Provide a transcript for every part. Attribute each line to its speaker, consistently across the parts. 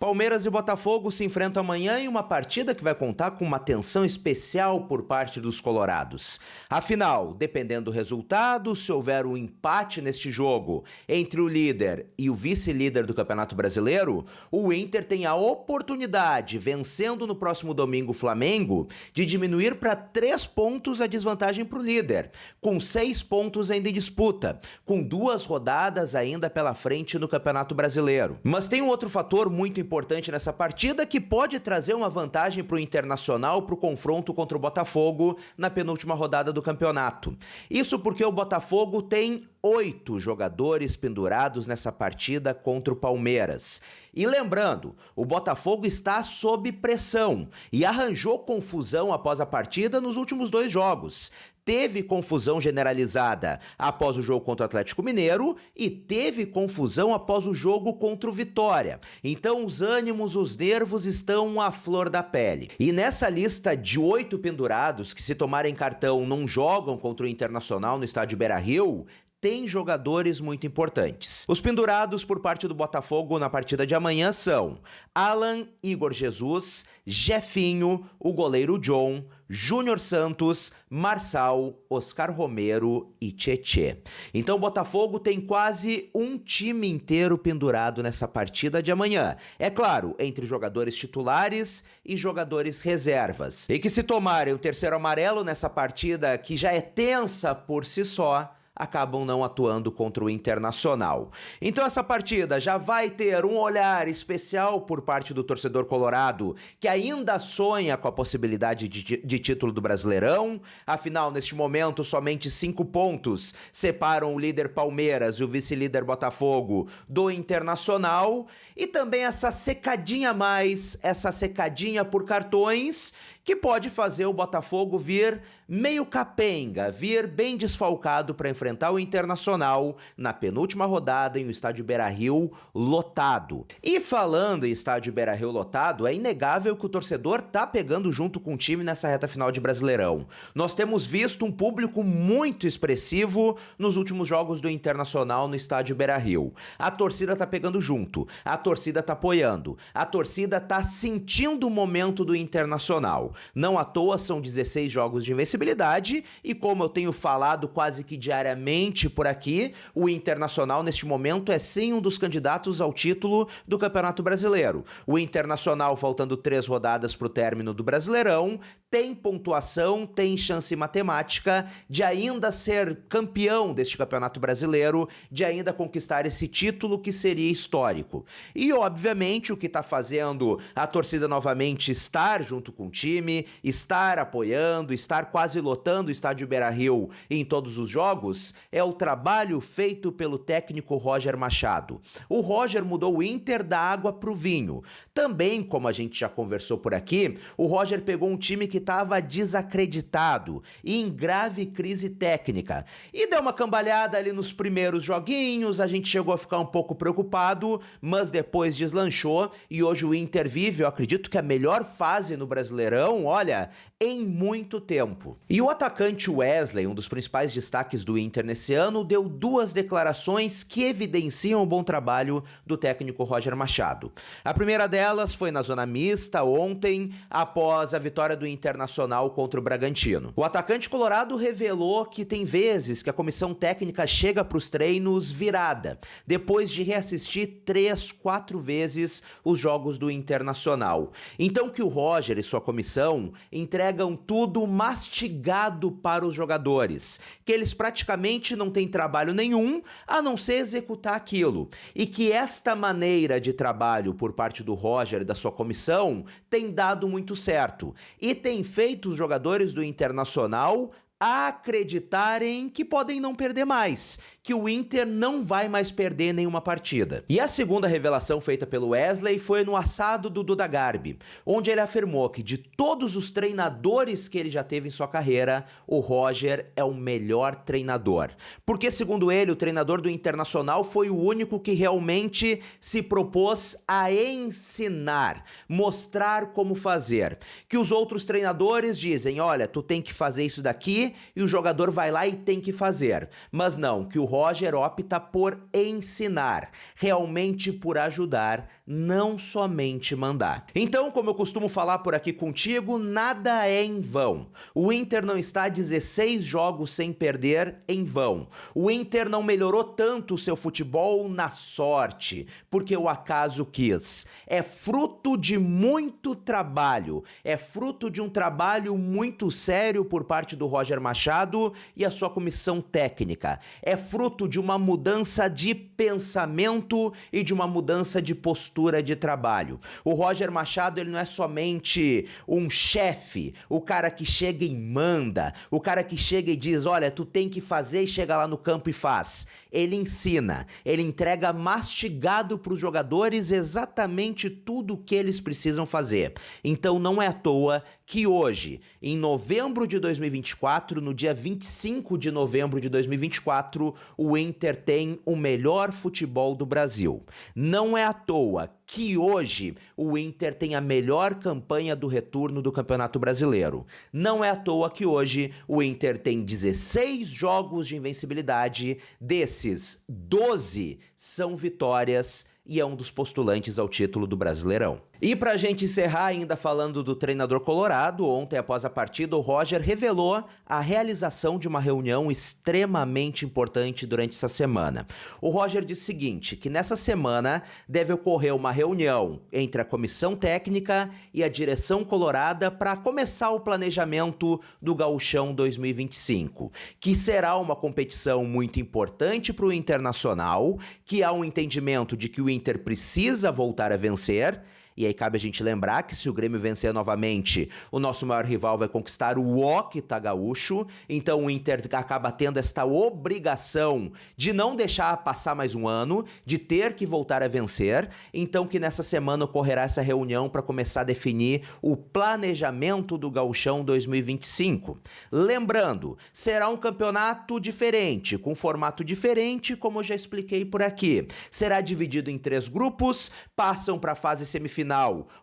Speaker 1: Palmeiras e Botafogo se enfrentam amanhã em uma partida que vai contar com uma atenção especial por parte dos colorados. Afinal, dependendo do resultado, se houver um empate neste jogo entre o líder e o vice-líder do Campeonato Brasileiro, o Inter tem a oportunidade, vencendo no próximo domingo o Flamengo, de diminuir para 3 pontos a desvantagem para o líder, com 6 pontos ainda em disputa, com 2 rodadas ainda pela frente no Campeonato Brasileiro. Mas tem um outro fator muito importante nessa partida que pode trazer uma vantagem para o Internacional para o confronto contra o Botafogo na penúltima rodada do campeonato. Isso porque o Botafogo tem 8 jogadores pendurados nessa partida contra o Palmeiras. E lembrando, o Botafogo está sob pressão e arranjou confusão após a partida nos últimos 2 jogos. Teve confusão generalizada após o jogo contra o Atlético Mineiro e teve confusão após o jogo contra o Vitória. Então os ânimos, os nervos estão à flor da pele. E nessa lista de 8 pendurados que, se tomarem cartão, não jogam contra o Internacional no estádio Beira-Rio, tem jogadores muito importantes. Os pendurados por parte do Botafogo na partida de amanhã são Alan, Igor Jesus, Jefinho, o goleiro John, Júnior Santos, Marçal, Oscar Romero e Tietê. Então o Botafogo tem quase um time inteiro pendurado nessa partida de amanhã. É claro, entre jogadores titulares e jogadores reservas. E que, se tomarem o terceiro amarelo nessa partida que já é tensa por si só, acabam não atuando contra o Internacional. Então essa partida já vai ter um olhar especial por parte do torcedor colorado, que ainda sonha com a possibilidade de título do Brasileirão. Afinal, neste momento, somente 5 pontos separam o líder Palmeiras e o vice-líder Botafogo do Internacional. E também essa secadinha a mais, essa secadinha por cartões, que pode fazer o Botafogo vir meio capenga, vir bem desfalcado para enfrentar o Internacional na penúltima rodada em um estádio Beira-Rio lotado. E falando em estádio Beira-Rio lotado, é inegável que o torcedor tá pegando junto com o time nessa reta final de Brasileirão. Nós temos visto um público muito expressivo nos últimos jogos do Internacional no estádio Beira-Rio. A torcida tá pegando junto, a torcida tá apoiando, a torcida tá sentindo o momento do Internacional. Não à toa são 16 jogos de invencibilidade e, como eu tenho falado quase que diariamente por aqui, o Internacional neste momento é sim um dos candidatos ao título do Campeonato Brasileiro. O Internacional, faltando 3 rodadas para o término do Brasileirão, tem pontuação, tem chance matemática de ainda ser campeão deste Campeonato Brasileiro, de ainda conquistar esse título que seria histórico. E, obviamente, o que está fazendo a torcida novamente estar junto com o time, estar apoiando, estar quase lotando o estádio Beira-Rio em todos os jogos, é o trabalho feito pelo técnico Roger Machado. O Roger mudou o Inter da água para o vinho. Também, como a gente já conversou por aqui, o Roger pegou um time que estava desacreditado e em grave crise técnica. E deu uma cambalhada ali nos primeiros joguinhos, a gente chegou a ficar um pouco preocupado, mas depois deslanchou e hoje o Inter vive, eu acredito que a melhor fase no Brasileirão, olha, em muito tempo. E o atacante Wesley, um dos principais destaques do Inter nesse ano, deu 2 declarações que evidenciam o bom trabalho do técnico Roger Machado. A primeira delas foi na zona mista ontem, após a vitória do Internacional contra o Bragantino. O atacante colorado revelou que tem vezes que a comissão técnica chega para os treinos virada, depois de reassistir 3, 4 vezes os jogos do Internacional. Então que o Roger e sua comissão entregam tudo mastigado para os jogadores, que eles praticamente não têm trabalho nenhum a não ser executar aquilo, e que esta maneira de trabalho por parte do Roger e da sua comissão tem dado muito certo e tem feito os jogadores do Internacional acreditarem que podem não perder mais, que o Inter não vai mais perder nenhuma partida. E a segunda revelação feita pelo Wesley foi no assado do Duda Garbi, onde ele afirmou que de todos os treinadores que ele já teve em sua carreira, o Roger é o melhor treinador. Porque, segundo ele, o treinador do Internacional foi o único que realmente se propôs a ensinar, mostrar como fazer. Que os outros treinadores dizem, olha, tu tem que fazer isso daqui, e o jogador vai lá e tem que fazer. Mas não, que o Roger opta por ensinar, realmente por ajudar, não somente mandar. Então, como eu costumo falar por aqui contigo, nada é em vão. O Inter não está 16 jogos sem perder em vão. O Inter não melhorou tanto o seu futebol na sorte, porque o acaso quis. É fruto de muito trabalho, é fruto de um trabalho muito sério por parte do Roger Machado e a sua comissão técnica. É fruto de uma mudança de pensamento e de uma mudança de postura de trabalho. O Roger Machado, ele não é somente um chefe, o cara que chega e manda, o cara que chega e diz, olha, tu tem que fazer e chega lá no campo e faz. Ele ensina, ele entrega mastigado para os jogadores exatamente tudo o que eles precisam fazer. Então não é à toa que hoje, em novembro de 2024, no dia 25 de novembro de 2024, o Inter tem o melhor futebol do Brasil. Não é à toa que hoje o Inter tem a melhor campanha do retorno do Campeonato Brasileiro. Não é à toa que hoje o Inter tem 16 jogos de invencibilidade, desses 12 são vitórias e é um dos postulantes ao título do Brasileirão. E pra gente encerrar ainda falando do treinador colorado, ontem após a partida o Roger revelou a realização de uma reunião extremamente importante durante essa semana. O Roger disse o seguinte, que nessa semana deve ocorrer uma reunião entre a comissão técnica e a direção colorada para começar o planejamento do Gauchão 2025, que será uma competição muito importante para o Internacional, que há um entendimento de que o Inter precisa voltar a vencer. E aí cabe a gente lembrar que se o Grêmio vencer novamente, o nosso maior rival vai conquistar o Octa Gaúcho, então o Inter acaba tendo esta obrigação de não deixar passar mais um ano, de ter que voltar a vencer, então que nessa semana ocorrerá essa reunião para começar a definir o planejamento do Gauchão 2025. Lembrando, será um campeonato diferente, com formato diferente, como eu já expliquei por aqui. Será dividido em 3 grupos, passam para a fase semifinal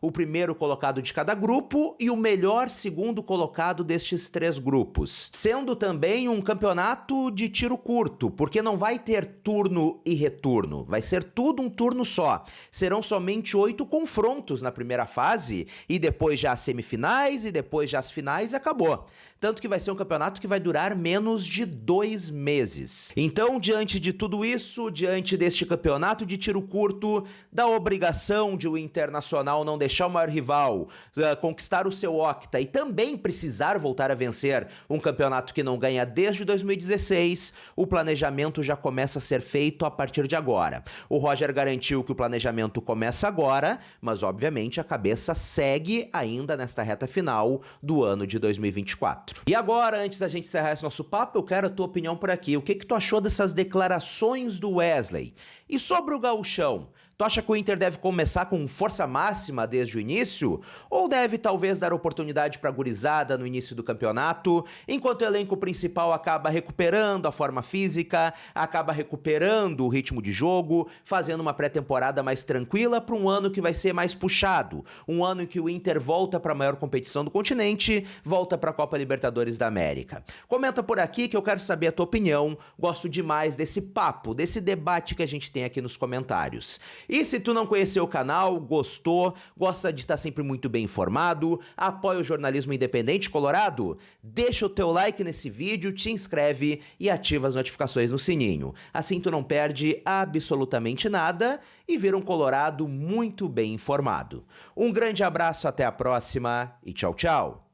Speaker 1: o primeiro colocado de cada grupo e o melhor segundo colocado destes 3 grupos. Sendo também um campeonato de tiro curto, porque não vai ter turno e retorno, vai ser tudo um turno só. Serão somente 8 confrontos na primeira fase e depois já as semifinais e depois já as finais e acabou. Tanto que vai ser um campeonato que vai durar menos de 2 meses. Então, diante de tudo isso, diante deste campeonato de tiro curto, da obrigação de o Internacional não deixar o maior rival conquistar o seu Octa e também precisar voltar a vencer um campeonato que não ganha desde 2016, o planejamento já começa a ser feito a partir de agora. O Roger garantiu que o planejamento começa agora, mas obviamente a cabeça segue ainda nesta reta final do ano de 2024. E agora, antes da gente encerrar esse nosso papo, eu quero a tua opinião por aqui. O que tu achou dessas declarações do Wesley? E sobre o Gauchão? Tu acha que o Inter deve começar com força máxima desde o início? Ou deve talvez dar oportunidade para a gurizada no início do campeonato, enquanto o elenco principal acaba recuperando a forma física, acaba recuperando o ritmo de jogo, fazendo uma pré-temporada mais tranquila para um ano que vai ser mais puxado, um ano em que o Inter volta para a maior competição do continente, volta para a Copa Libertadores da América. Comenta por aqui que eu quero saber a tua opinião, gosto demais desse papo, desse debate que a gente tem aqui nos comentários. E se tu não conheceu o canal, gostou, gosta de estar sempre muito bem informado, apoia o jornalismo independente colorado, deixa o teu like nesse vídeo, te inscreve e ativa as notificações no sininho. Assim tu não perde absolutamente nada e vira um colorado muito bem informado. Um grande abraço, até a próxima e tchau, tchau!